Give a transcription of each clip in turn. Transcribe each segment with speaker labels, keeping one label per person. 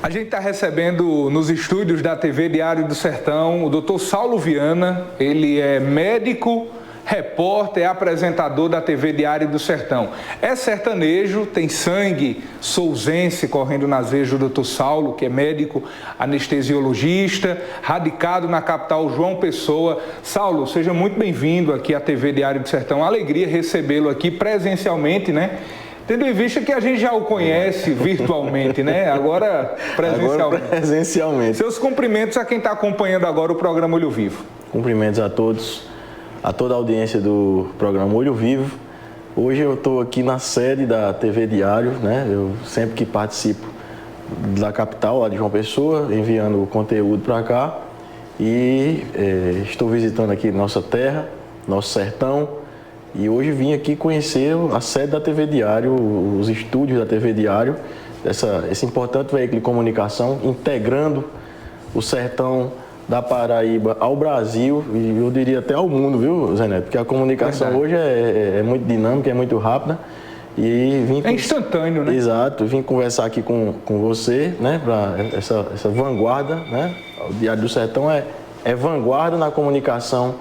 Speaker 1: A gente está recebendo nos estúdios da TV Diário do Sertão o Dr. Saulo Viana. Ele é médico, repórter, apresentador da TV Diário do Sertão. É sertanejo, tem sangue souzense correndo nas veias do Dr. Saulo, que é médico anestesiologista, radicado na capital João Pessoa. Saulo, seja muito bem-vindo aqui à TV Diário do Sertão. Alegria recebê-lo aqui presencialmente, né? Tendo em vista que a gente já o conhece virtualmente, né? Agora presencialmente. Seus cumprimentos a quem está acompanhando agora o programa Olho Vivo.
Speaker 2: Cumprimentos a todos, a toda a audiência do programa Olho Vivo. Hoje eu estou aqui na sede da TV Diário, né? Eu sempre que participo da capital, lá de João Pessoa, enviando o conteúdo para cá. E estou visitando aqui nossa terra, nosso sertão. E hoje vim aqui conhecer a sede da TV Diário, os estúdios da TV Diário, esse importante veículo de comunicação, integrando o sertão da Paraíba ao Brasil e eu diria até ao mundo, viu, Zé Neto? Porque a comunicação hoje é muito dinâmica, é muito rápida. E vim
Speaker 1: instantâneo, né?
Speaker 2: Exato, vim conversar aqui com você, né, para essa vanguarda, né? O Diário do Sertão é vanguarda na comunicação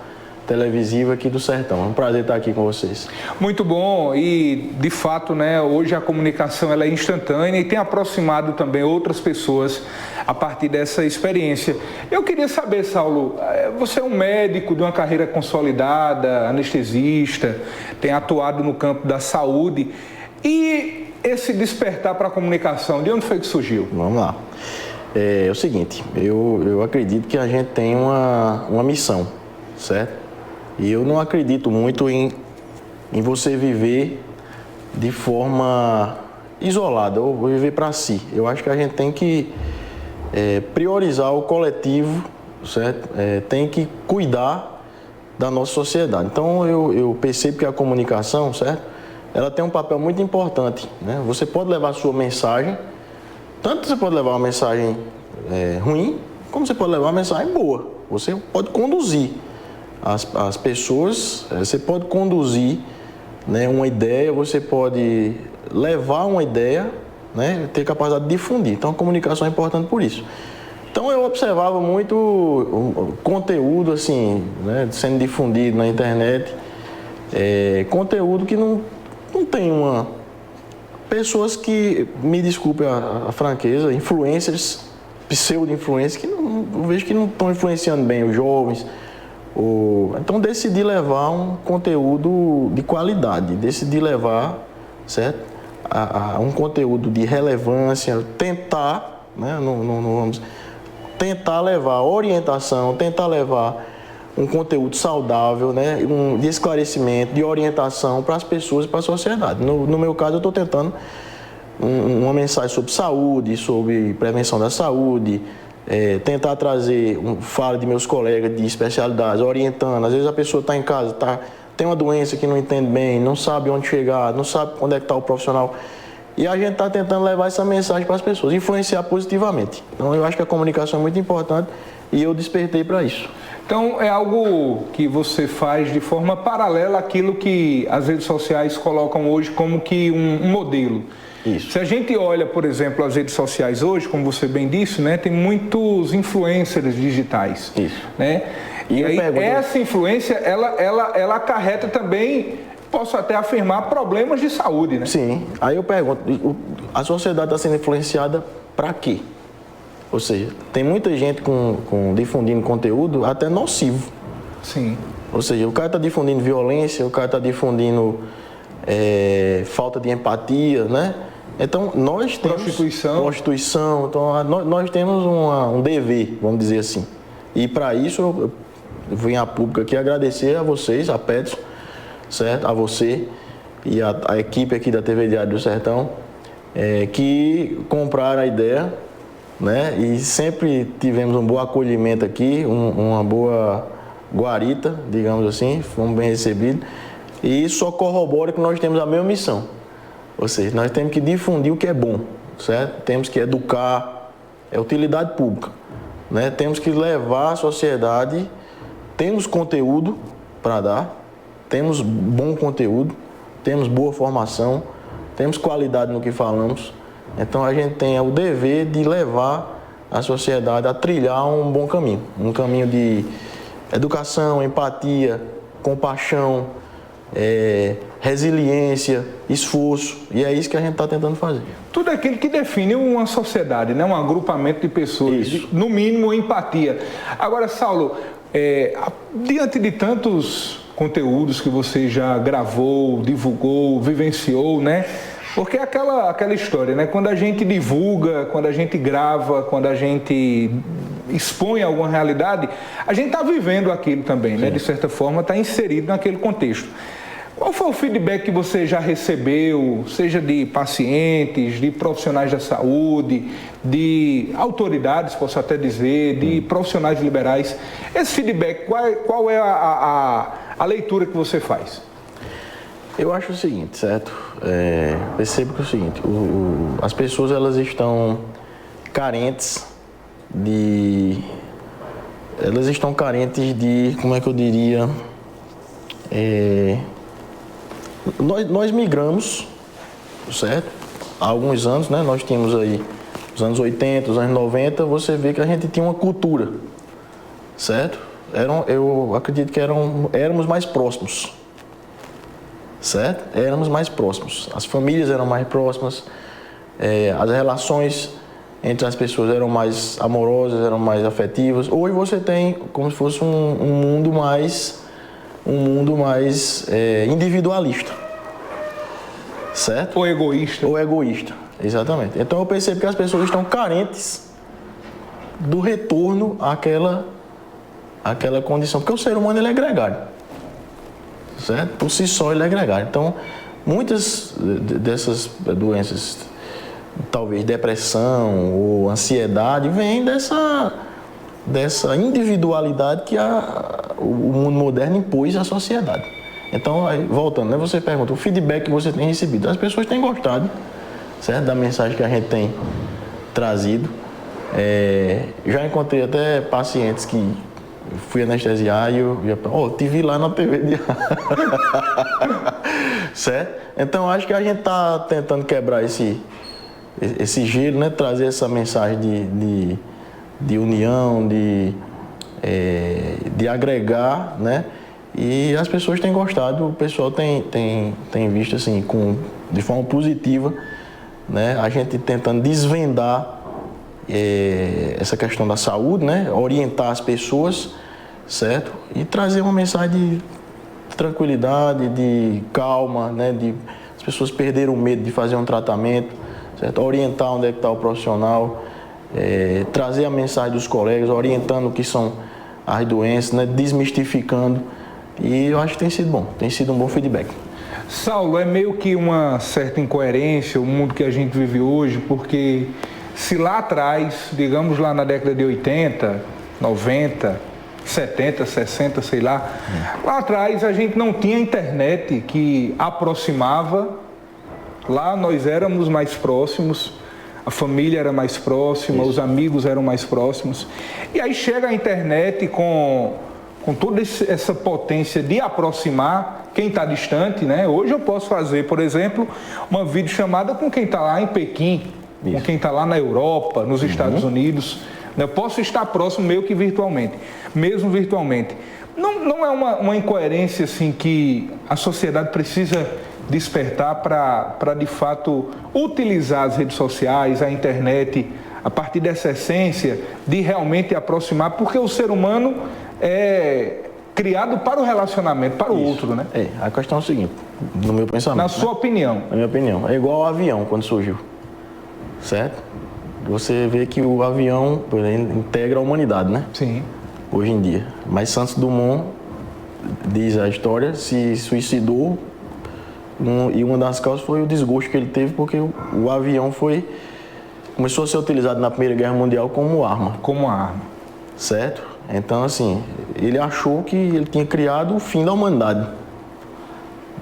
Speaker 2: televisiva aqui do Sertão. É um prazer estar aqui com vocês.
Speaker 1: Muito bom e, de fato, né, hoje a comunicação ela é instantânea e tem aproximado também outras pessoas a partir dessa experiência. Eu queria saber, Saulo, você é um médico de uma carreira consolidada, anestesista, tem atuado no campo da saúde e esse despertar para a comunicação, de onde foi que surgiu?
Speaker 2: Vamos lá. É o seguinte, eu acredito que a gente tem uma missão, certo? E eu não acredito muito em você viver de forma isolada ou viver para si. Eu acho que a gente tem que priorizar o coletivo, certo? Tem que cuidar da nossa sociedade. Então eu percebo que a comunicação, certo? Ela tem um papel muito importante, né? Você pode levar a sua mensagem, tanto você pode levar uma mensagem ruim, como você pode levar uma mensagem boa. Você pode conduzir as pessoas, você pode conduzir, né, uma ideia, você pode levar uma ideia, né, ter capacidade de difundir. Então a comunicação é importante por isso. Então eu observava muito o conteúdo assim, né, sendo difundido na internet, conteúdo que não tem uma... Pessoas que, me desculpe a franqueza, influencers, pseudo-influencers, que eu vejo que não estão influenciando bem os jovens. Então decidi levar um conteúdo de qualidade, decidi levar, certo? Um conteúdo de relevância, tentar, né? Não vamos tentar levar orientação, tentar levar um conteúdo saudável, né? De esclarecimento, de orientação para as pessoas e para a sociedade. No meu caso, eu estou tentando uma mensagem sobre saúde, sobre prevenção da saúde, tentar trazer fala de meus colegas de especialidades, orientando. Às vezes a pessoa está em casa, tem uma doença que não entende bem, não sabe onde chegar, não sabe onde é que está o profissional. E a gente está tentando levar essa mensagem para as pessoas, influenciar positivamente. Então eu acho que a comunicação é muito importante e eu despertei para isso.
Speaker 1: Então é algo que você faz de forma paralela àquilo que as redes sociais colocam hoje como que um modelo.
Speaker 2: Isso.
Speaker 1: Se a gente olha, por exemplo, as redes sociais hoje, como você bem disse, né, tem muitos influencers digitais.
Speaker 2: Isso.
Speaker 1: Né? E aí essa influência, ela acarreta também, posso até afirmar, problemas de saúde, né?
Speaker 2: Sim. Aí eu pergunto, a sociedade está sendo influenciada para quê? Ou seja, tem muita gente difundindo conteúdo até nocivo.
Speaker 1: Sim.
Speaker 2: Ou seja, o cara está difundindo violência, o cara está difundindo falta de empatia, né? Então, nós temos... Prostituição. Então, nós temos um dever, vamos dizer assim. E, para isso, eu vim a público aqui agradecer a vocês, a Petson, certo? A você e a equipe aqui da TV Diário do Sertão, que compraram a ideia, né? E sempre tivemos um bom acolhimento aqui, uma boa guarita, digamos assim, fomos bem recebidos. E isso só corrobora que nós temos a mesma missão. Ou seja, nós temos que difundir o que é bom, certo? Temos que educar, utilidade pública, né? Temos que levar à sociedade, temos conteúdo para dar, temos bom conteúdo, temos boa formação, temos qualidade no que falamos, Então a gente tem o dever de levar a sociedade a trilhar um bom caminho, um caminho de educação, empatia, compaixão, resiliência, esforço, e é isso que a gente está tentando fazer.
Speaker 1: Tudo aquilo que define uma sociedade, né? Um agrupamento de pessoas, no mínimo empatia. Agora, Saulo, diante de tantos conteúdos que você já gravou, divulgou, vivenciou, né? Porque é aquela história, né? Quando a gente divulga, quando a gente grava, quando a gente expõe alguma realidade, a gente está vivendo aquilo também, né? De certa forma, está inserido naquele contexto. Qual foi o feedback que você já recebeu, seja de pacientes, de profissionais da saúde, de autoridades, posso até dizer, de profissionais liberais? Esse feedback, qual é a leitura que você faz?
Speaker 2: Eu acho o seguinte, certo? Percebo que é o seguinte, as pessoas elas estão carentes de... como é que eu diria... Nós migramos, certo? Há alguns anos, né? Nós tínhamos aí os anos 80, os anos 90, você vê que a gente tinha uma cultura, certo? Eu acredito que éramos mais próximos, certo? Éramos mais próximos. As famílias eram mais próximas, as relações entre as pessoas eram mais amorosas, eram mais afetivas. Hoje você tem como se fosse um mundo mais individualista, certo?
Speaker 1: Ou egoísta.
Speaker 2: Ou egoísta, exatamente. Então eu percebo que as pessoas estão carentes do retorno àquela condição, porque o ser humano ele é gregário, certo? Por si só ele é gregário. Então muitas dessas doenças, talvez depressão ou ansiedade, vêm dessa individualidade que o mundo moderno impôs à sociedade. Então, voltando, né, você pergunta, o feedback que você tem recebido, as pessoas têm gostado, certo? Da mensagem que a gente tem trazido. Já encontrei até pacientes que fui anestesiar e eu te vi lá na TV. Certo? Então, acho que a gente está tentando quebrar esse gelo, né? Trazer essa mensagem de união, de agregar, né? E as pessoas têm gostado, o pessoal tem visto assim, de forma positiva, né? A gente tentando desvendar essa questão da saúde, né? Orientar as pessoas, certo? E trazer uma mensagem de tranquilidade, de calma, né? As pessoas perderam o medo de fazer um tratamento, certo? Orientar onde é que está o profissional, trazer a mensagem dos colegas, orientando o que são as doenças, né? Desmistificando. E eu acho que tem sido bom, tem sido um bom feedback.
Speaker 1: Saulo, é meio que uma certa incoerência o mundo que a gente vive hoje, porque se lá atrás, digamos lá na década de 80, 90, 70, 60, sei lá, lá atrás a gente não tinha internet que aproximava, lá nós éramos mais próximos, a família era mais próxima, os amigos eram mais próximos, e aí chega a internet com toda essa potência de aproximar quem está distante, né? Hoje eu posso fazer, por exemplo, uma videochamada com quem está lá em Pequim, com quem está lá na Europa, nos Estados Unidos. Eu posso estar próximo meio que virtualmente, mesmo virtualmente. Não é uma incoerência assim que a sociedade precisa despertar para de fato utilizar as redes sociais, a internet, a partir dessa essência de realmente aproximar, porque o ser humano é criado para o relacionamento, para o outro, né?
Speaker 2: A questão é o seguinte, no meu pensamento.
Speaker 1: Na sua opinião.
Speaker 2: Na minha opinião, é igual ao avião quando surgiu, certo? Você vê que o avião integra a humanidade, né?
Speaker 1: Sim.
Speaker 2: Hoje em dia. Mas Santos Dumont, diz a história, se suicidou e uma das causas foi o desgosto que ele teve porque o avião começou a ser utilizado na Primeira Guerra Mundial como arma.
Speaker 1: Como arma.
Speaker 2: Certo? Então, assim, ele achou que ele tinha criado o fim da humanidade,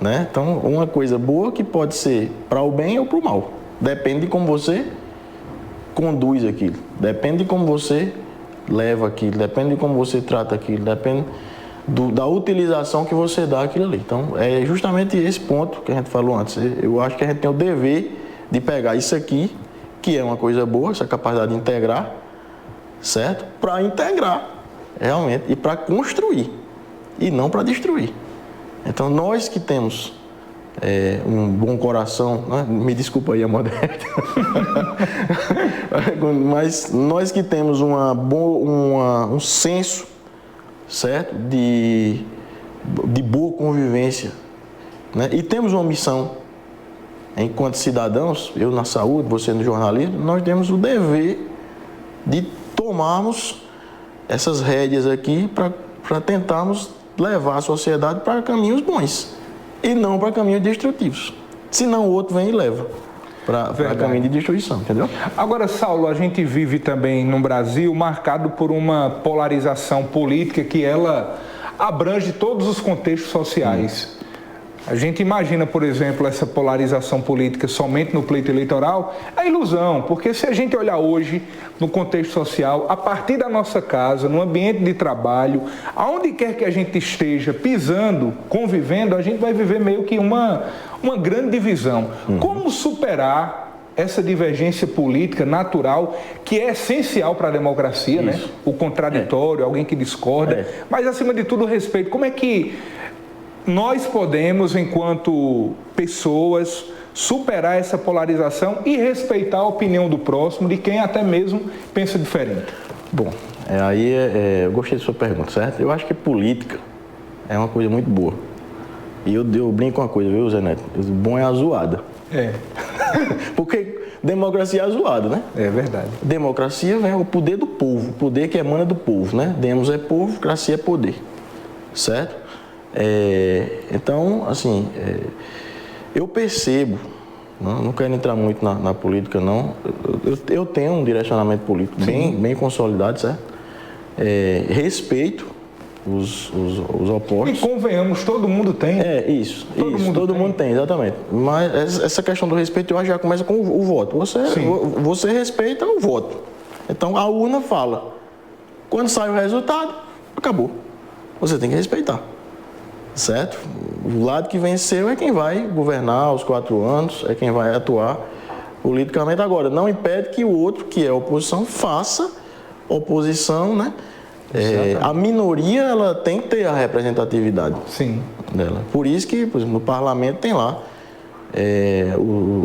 Speaker 2: né? Então, uma coisa boa que pode ser para o bem ou para o mal. Depende de como você conduz aquilo. Depende de como você leva aquilo. Depende de como você trata aquilo. Depende da utilização que você dá àquilo ali. Então, é justamente esse ponto que a gente falou antes. Eu acho que a gente tem o dever de pegar isso aqui que é uma coisa boa, essa capacidade de integrar, certo? Para integrar, realmente, e para construir, e não para destruir. Então, nós que temos um bom coração, né? Me desculpa aí a modéstia, mas nós que temos um senso, certo? De boa convivência, né? E temos uma missão, enquanto cidadãos, eu na saúde, você no jornalismo, nós temos o dever de tomarmos essas rédeas aqui para tentarmos levar a sociedade para caminhos bons e não para caminhos destrutivos. Senão o outro vem e leva para caminho de destruição, entendeu?
Speaker 1: Agora, Saulo, a gente vive também no Brasil marcado por uma polarização política que ela abrange todos os contextos sociais. A gente imagina, por exemplo, essa polarização política somente no pleito eleitoral, é ilusão, porque se a gente olhar hoje no contexto social, a partir da nossa casa, no ambiente de trabalho, aonde quer que a gente esteja pisando, convivendo, a gente vai viver meio que uma grande divisão. Como superar essa divergência política natural, que é essencial para a democracia, né? O contraditório, alguém que discorda, mas acima de tudo o respeito. Como é que nós podemos, enquanto pessoas, superar essa polarização e respeitar a opinião do próximo, de quem até mesmo pensa diferente?
Speaker 2: Bom, eu gostei da sua pergunta, certo? Eu acho que política é uma coisa muito boa. E eu brinco com uma coisa, viu, Zé Neto? O bom é a zoada. Porque democracia é a zoada, né?
Speaker 1: É verdade.
Speaker 2: Democracia vem o poder do povo, o poder que emana do povo, né? Demos é povo, cracia é poder, certo? Então, assim, eu percebo, não quero entrar muito na política, não. Eu tenho um direcionamento político bem consolidado, certo? Respeito os opostos.
Speaker 1: E convenhamos, todo mundo tem.
Speaker 2: Isso. Todo mundo tem, exatamente. Mas essa questão do respeito, eu acho que já começa com o voto. Você respeita o voto. Então, a urna fala. Quando sai o resultado, acabou. Você tem que respeitar. Certo? O lado que venceu é quem vai governar os 4 anos, é quem vai atuar politicamente. Agora, não impede que o outro, que é a oposição, faça oposição, né? A minoria, ela tem que ter a representatividade dela. Por isso que, por exemplo, no parlamento tem lá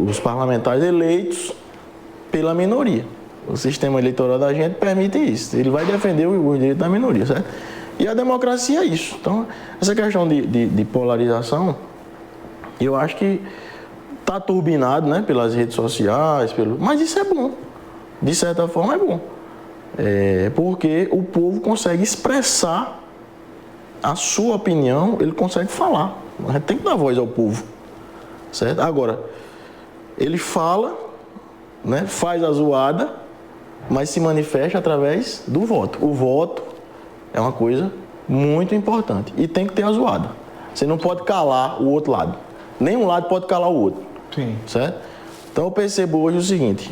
Speaker 2: os parlamentares eleitos pela minoria. O sistema eleitoral da gente permite isso. Ele vai defender o direito da minoria, certo? E a democracia é isso. Então, essa questão de polarização, eu acho que está turbinado, né, pelas redes sociais, mas isso é bom. De certa forma é bom. Porque o povo consegue expressar a sua opinião, ele consegue falar. A gente tem que dar voz ao povo. Certo? Agora, ele fala, né, faz a zoada, mas se manifesta através do voto. O voto é uma coisa muito importante. E tem que ter a zoada. Você não pode calar o outro lado. Nenhum lado pode calar o outro. Certo? Então eu percebo hoje o seguinte,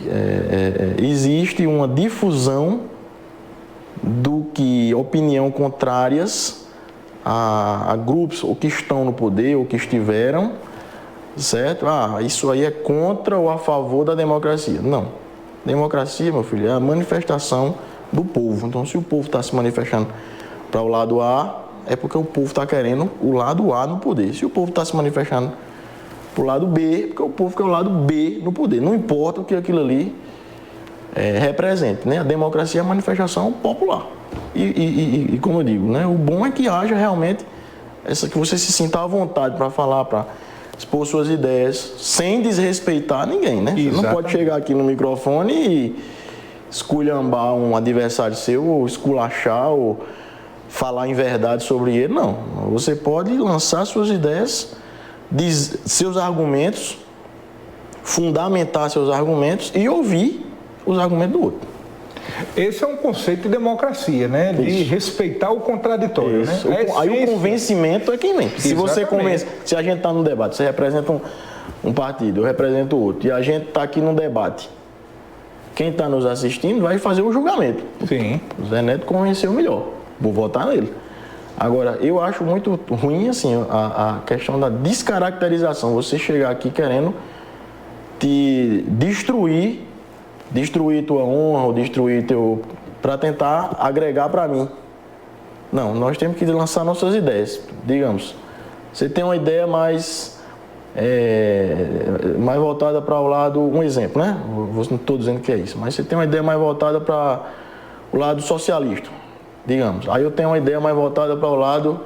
Speaker 2: existe uma difusão do que opinião contrárias a grupos ou que estão no poder ou que estiveram, certo? Isso aí é contra ou a favor da democracia. Não. Democracia, meu filho, é a manifestação do povo. Então, se o povo está se manifestando para o lado A, é porque o povo está querendo o lado A no poder. Se o povo está se manifestando para o lado B, é porque o povo quer o lado B no poder. Não importa o que aquilo ali represente, né? A democracia é a manifestação popular. E como eu digo, né? O bom é que haja realmente que você se sinta à vontade para falar, para expor suas ideias, sem desrespeitar ninguém, né? Você não pode chegar aqui no microfone e esculhambar um adversário seu, ou esculachar, ou falar em verdade sobre ele, não. Você pode lançar suas ideias, seus argumentos, fundamentar seus argumentos e ouvir os argumentos do outro. Esse é um conceito de democracia, né? De respeitar o contraditório, né?
Speaker 1: Aí o convencimento é quem vem. Se você convence, se a gente está no debate, você representa um partido, eu represento outro, e a gente está aqui no debate, quem está nos assistindo vai fazer o julgamento.
Speaker 2: Sim.
Speaker 1: O Zé Neto convenceu melhor, vou votar nele. Agora, eu acho muito ruim assim, a questão da descaracterização, você chegar aqui querendo te destruir
Speaker 2: destruir tua honra ou destruir teu... para tentar agregar para mim. Não, nós temos que lançar nossas ideias. Digamos, você tem uma ideia mais voltada para o lado... Um exemplo, né? Não estou dizendo que é isso, mas você tem uma ideia mais voltada para o lado socialista, digamos. Aí eu tenho uma ideia mais voltada para o lado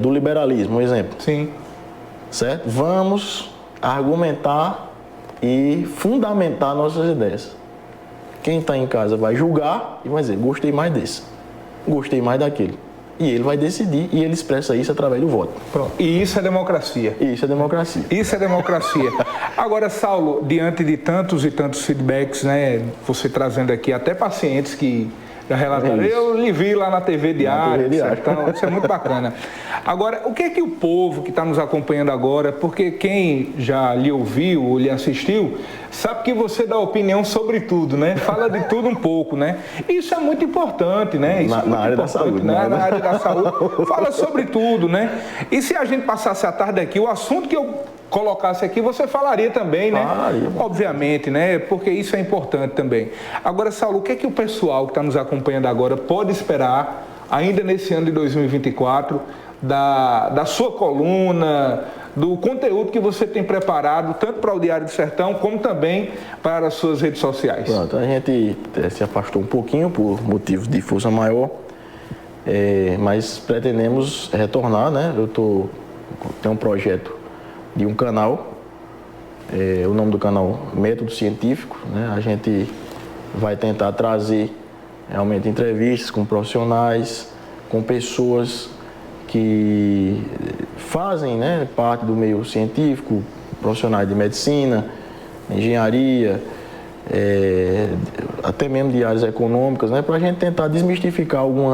Speaker 2: do liberalismo, um exemplo.
Speaker 1: Sim.
Speaker 2: Certo? Vamos argumentar e fundamentar nossas ideias. Quem está em casa vai julgar e vai dizer, gostei mais desse, gostei mais daquele. E ele vai decidir e ele expressa isso através do voto.
Speaker 1: Pronto. E isso é democracia.
Speaker 2: Isso é democracia.
Speaker 1: Isso é democracia. Agora, Saulo, diante de tantos e tantos feedbacks, né, você trazendo aqui até pacientes que já relataram, eu lhe vi lá na TV Diário, então, isso é muito bacana. Agora, o que é que o povo que está nos acompanhando agora, porque quem já lhe ouviu ou lhe assistiu, sabe que você dá opinião sobre tudo, né? Fala de tudo um pouco, né? Isso é muito importante, né? Isso
Speaker 2: na área da saúde,
Speaker 1: né? Na área da saúde, fala sobre tudo, né? E se a gente passasse a tarde aqui, o assunto que eu colocasse aqui, você falaria também, né? Obviamente, né? Porque isso é importante também. Agora, Saulo, o que é que o pessoal que está nos acompanhando agora pode esperar, ainda nesse ano de 2024, da sua coluna, do conteúdo que você tem preparado, tanto para o Diário do Sertão, como também para as suas redes sociais?
Speaker 2: Pronto, a gente se afastou um pouquinho por motivos de força maior, mas pretendemos retornar, né? Tenho um projeto de um canal, o nome do canal Método Científico, né? A gente vai tentar trazer realmente entrevistas com profissionais, com pessoas que fazem, né, parte do meio científico, profissionais de medicina, engenharia, até mesmo de áreas econômicas, né, para a gente tentar desmistificar o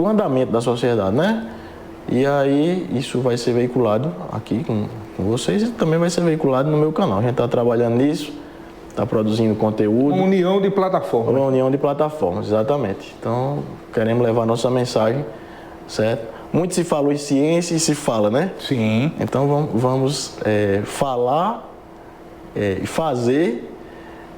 Speaker 2: andamento da sociedade, né? E aí isso vai ser veiculado aqui com vocês e também vai ser veiculado no meu canal. A gente está trabalhando nisso, está produzindo conteúdo.
Speaker 1: Uma união de plataformas.
Speaker 2: Uma união de plataformas, exatamente. Então, queremos levar nossa mensagem, certo? Muito se falou em ciência e se fala, né?
Speaker 1: Sim.
Speaker 2: Então, vamos falar e fazer,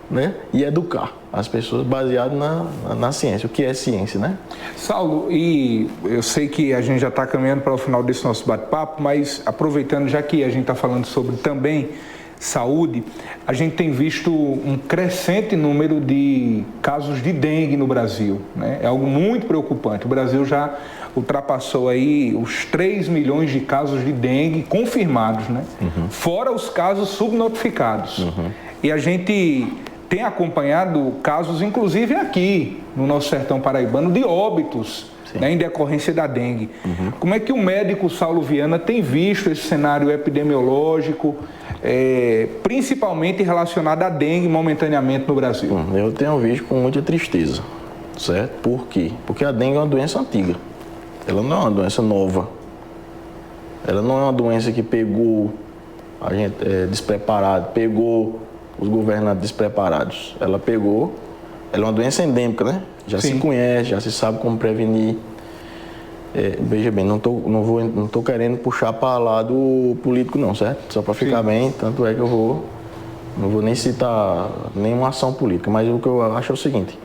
Speaker 2: né? E educar as pessoas baseado na ciência. O que é ciência, né?
Speaker 1: Saulo, e eu sei que a gente já está caminhando para o final desse nosso bate-papo, mas aproveitando, já que a gente está falando sobre também saúde, a gente tem visto um crescente número de casos de dengue no Brasil, né? É algo muito preocupante. O Brasil já ultrapassou aí os 3 milhões de casos de dengue confirmados, né? Uhum. Fora os casos subnotificados. Uhum. E a gente tem acompanhado casos, inclusive aqui no nosso sertão paraibano, de óbitos, né, em decorrência da dengue. Uhum. Como é que o médico Saulo Viana tem visto esse cenário epidemiológico, principalmente relacionado à dengue momentaneamente no Brasil?
Speaker 2: Eu tenho visto com muita tristeza, certo? Por quê? Porque a dengue é uma doença antiga. Ela não é uma doença nova. Ela não é uma doença que pegou a gente despreparado, pegou os governantes despreparados. Ela é uma doença endêmica, né? Já se conhece, já se sabe como prevenir. Veja bem, não tô querendo puxar para lado político não, certo? Só para ficar bem, tanto é que não vou nem citar nenhuma ação política, mas o que eu acho é o seguinte,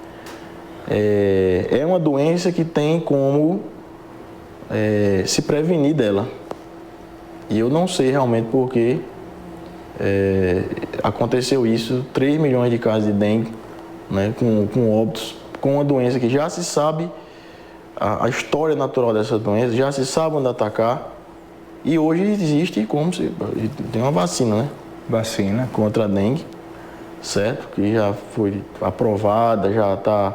Speaker 2: é uma doença que tem como se prevenir dela. E eu não sei realmente por que aconteceu isso, 3 milhões de casos de dengue, né, com óbitos, com uma doença que já se sabe a história natural dessa doença, já se sabe onde atacar, e hoje existe tem uma vacina, né?
Speaker 1: Vacina
Speaker 2: contra a dengue, certo? Que já foi aprovada, já está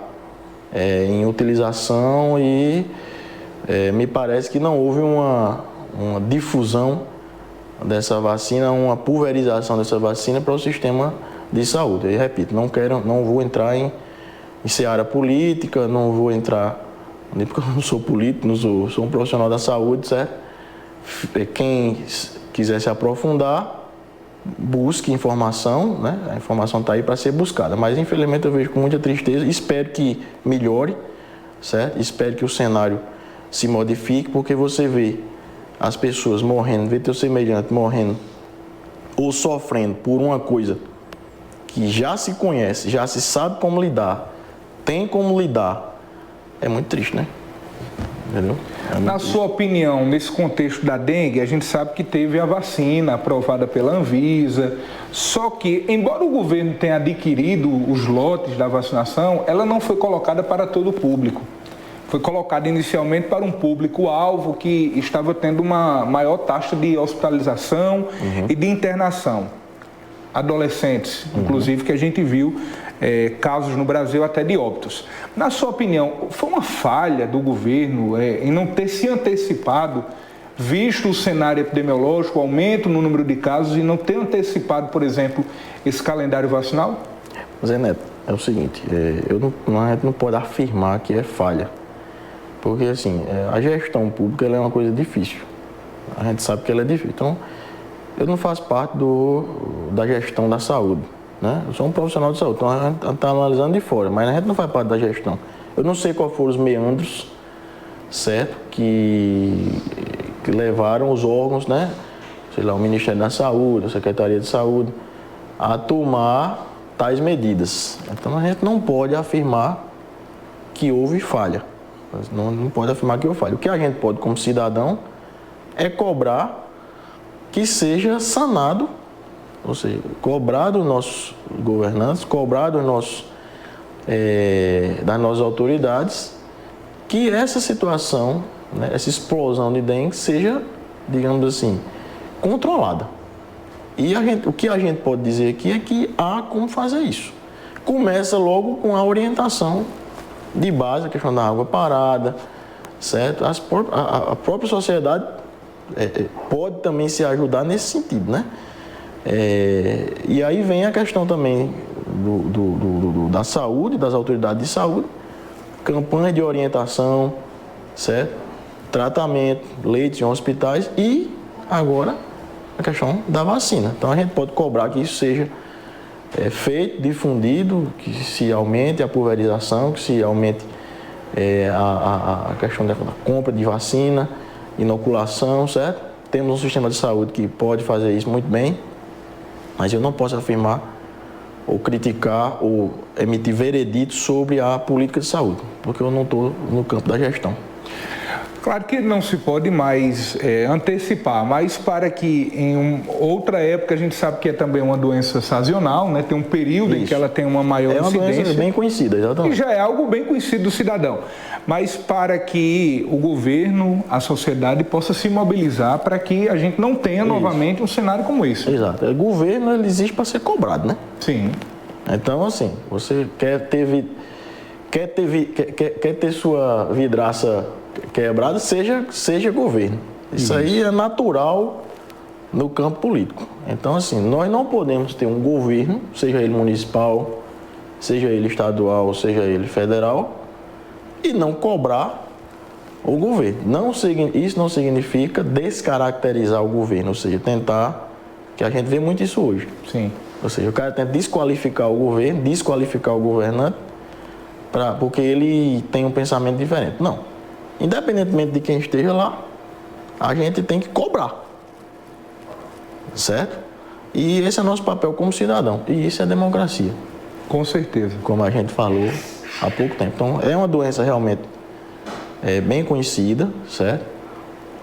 Speaker 2: em utilização e me parece que não houve uma difusão dessa vacina, uma pulverização dessa vacina para o sistema de saúde. Eu repito, não vou entrar em seara política, não vou entrar, nem porque eu não sou político, sou um profissional da saúde, certo? Quem quiser se aprofundar, busque informação, né? A informação está aí para ser buscada, mas infelizmente eu vejo com muita tristeza, espero que melhore, certo? Espero que o cenário se modifique, porque você vê as pessoas morrendo, vê teu semelhante morrendo ou sofrendo por uma coisa que já se conhece, já se sabe como lidar, tem como lidar, é muito triste, né? Entendeu?
Speaker 1: Na sua opinião, nesse contexto da dengue, a gente sabe que teve a vacina aprovada pela Anvisa, só que, embora o governo tenha adquirido os lotes da vacinação, ela não foi colocada para todo o público. Foi colocada inicialmente para um público-alvo que estava tendo uma maior taxa de hospitalização e de internação. Adolescentes, inclusive, que a gente viu casos no Brasil até de óbitos. Na sua opinião, foi uma falha do governo em não ter se antecipado, visto o cenário epidemiológico, o aumento no número de casos, e não ter antecipado, por exemplo, esse calendário vacinal?
Speaker 2: Zé Neto, é o seguinte, a gente não pode afirmar que é falha, porque assim, a gestão pública ela é uma coisa difícil, a gente sabe que ela é difícil. Então, eu não faço parte da gestão da saúde, né? Eu sou um profissional de saúde, então a gente está analisando de fora, mas a gente não faz parte da gestão. Eu não sei quais foram os meandros, certo, que levaram os órgãos, né? Sei lá, o Ministério da Saúde, a Secretaria de Saúde, a tomar tais medidas. Então a gente não pode afirmar que houve falha. Não pode afirmar que houve falha. O que a gente pode, como cidadão, é cobrar que seja sanado, ou seja, cobrar dos nossos governantes, cobrar dos das nossas autoridades, que essa situação, né, essa explosão de dengue seja, digamos assim, controlada. E o que a gente pode dizer aqui é que há como fazer isso. Começa logo com a orientação de base, a questão da água parada, certo? A própria sociedade pode também se ajudar nesse sentido, né? E aí vem a questão também da saúde, das autoridades de saúde, campanha de orientação, certo? Tratamento, leitos em hospitais e agora a questão da vacina. Então a gente pode cobrar que isso seja feito, difundido, que se aumente a pulverização, que se aumente a questão da compra de vacina, inoculação, certo? Temos um sistema de saúde que pode fazer isso muito bem, mas eu não posso afirmar ou criticar ou emitir veredito sobre a política de saúde, porque eu não estou no campo da gestão.
Speaker 1: Claro que não se pode mais antecipar, mas para que em outra época, a gente sabe que é também uma doença sazonal, né? Tem um período em que ela tem uma maior incidência. É uma doença
Speaker 2: bem conhecida, exatamente.
Speaker 1: E já é algo bem conhecido do cidadão. Mas para que o governo, a sociedade possa se mobilizar para que a gente não tenha novamente um cenário como esse.
Speaker 2: Exato. O governo ele existe para ser cobrado, né?
Speaker 1: Sim.
Speaker 2: Então, assim, você quer ter sua vidraça quebrada, seja governo. Isso aí é natural no campo político. Então, assim, nós não podemos ter um governo, seja ele municipal, seja ele estadual, seja ele federal, e não cobrar o governo. Isso não significa descaracterizar o governo, ou seja, tentar, que a gente vê muito isso hoje.
Speaker 1: Sim.
Speaker 2: Ou seja, o cara tenta desqualificar o governo, desqualificar o governante, porque ele tem um pensamento diferente. Não. Independentemente de quem esteja lá, a gente tem que cobrar. Certo? E esse é o nosso papel como cidadão. E isso é democracia.
Speaker 1: Com certeza.
Speaker 2: Como a gente falou há pouco tempo. Então, é uma doença realmente bem conhecida, certo?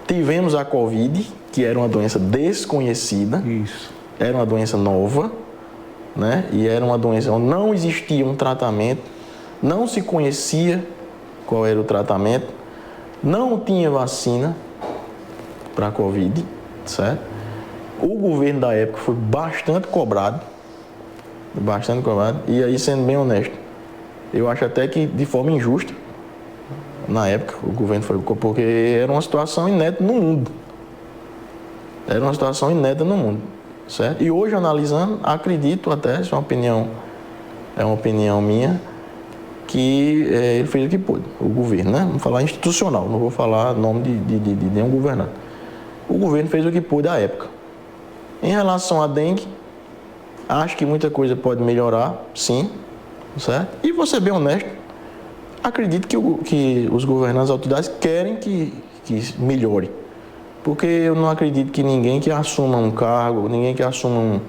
Speaker 2: Tivemos a Covid, que era uma doença desconhecida.
Speaker 1: Isso.
Speaker 2: Era uma doença nova, né? E era uma doença onde não existia um tratamento, não se conhecia qual era o tratamento, não tinha vacina para a Covid, certo? O governo da época foi bastante cobrado, e aí, sendo bem honesto, eu acho até que de forma injusta, na época, o governo foi, porque era uma situação inédita no mundo. Era uma situação inédita no mundo, certo? E hoje, analisando, acredito até, isso é uma opinião minha, que ele fez o que pôde, o governo, né? Vamos falar institucional, não vou falar nome de nenhum governante. O governo fez o que pôde à época. Em relação à dengue, acho que muita coisa pode melhorar, sim, certo? E vou ser bem honesto, acredito que os governantes, as autoridades querem que melhore. Porque eu não acredito que ninguém que assuma um cargo, ninguém que assuma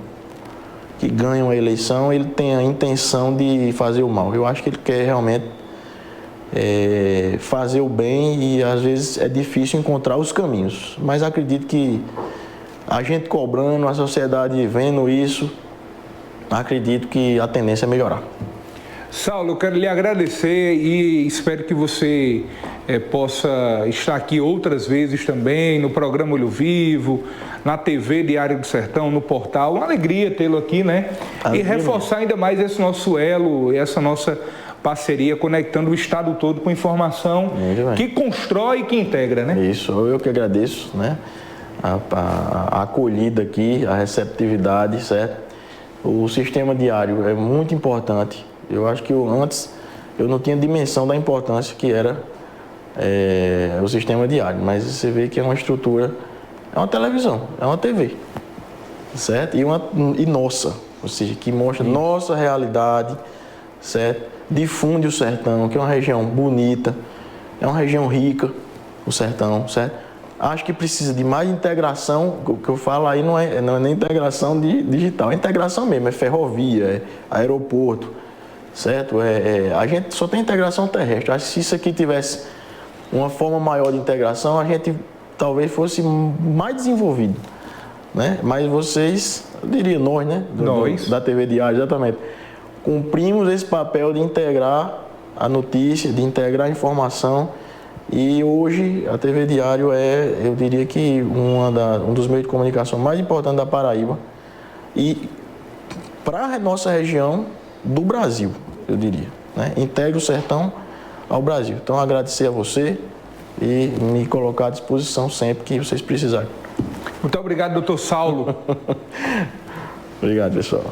Speaker 2: que ganham a eleição, ele tem a intenção de fazer o mal. Eu acho que ele quer realmente fazer o bem e às vezes é difícil encontrar os caminhos. Mas acredito que a gente cobrando, a sociedade vendo isso, acredito que a tendência é melhorar.
Speaker 1: Saulo, eu quero lhe agradecer e espero que você possa estar aqui outras vezes também, no programa Olho Vivo, na TV Diário do Sertão, no portal. Uma alegria tê-lo aqui, né? E reforçar ainda mais esse nosso elo, essa nossa parceria, conectando o estado todo com informação que constrói e que integra, né?
Speaker 2: Isso, eu que agradeço, né? A acolhida aqui, a receptividade, certo? O sistema diário é muito importante. Eu acho que antes eu não tinha dimensão da importância que era o sistema diário, mas você vê que é uma estrutura, é uma televisão, é uma TV, certo? E nossa, ou seja, que mostra nossa realidade, certo? Difunde o sertão, que é uma região bonita, é uma região rica, o sertão, certo? Acho que precisa de mais integração, o que eu falo aí não é nem integração digital, é integração mesmo, é ferrovia, é aeroporto, certo? A gente só tem integração terrestre. Acho que se isso aqui tivesse uma forma maior de integração, a gente talvez fosse mais desenvolvido, né? Mas vocês, eu diria nós, né? Da TV Diário, exatamente. Cumprimos esse papel de integrar a notícia, de integrar a informação. E hoje a TV Diário eu diria que um dos meios de comunicação mais importantes da Paraíba e para a nossa região do Brasil, eu diria, né? Integra o sertão ao Brasil. Então agradecer a você e me colocar à disposição sempre que vocês precisarem.
Speaker 1: Muito obrigado, doutor Saulo.
Speaker 2: Obrigado, pessoal.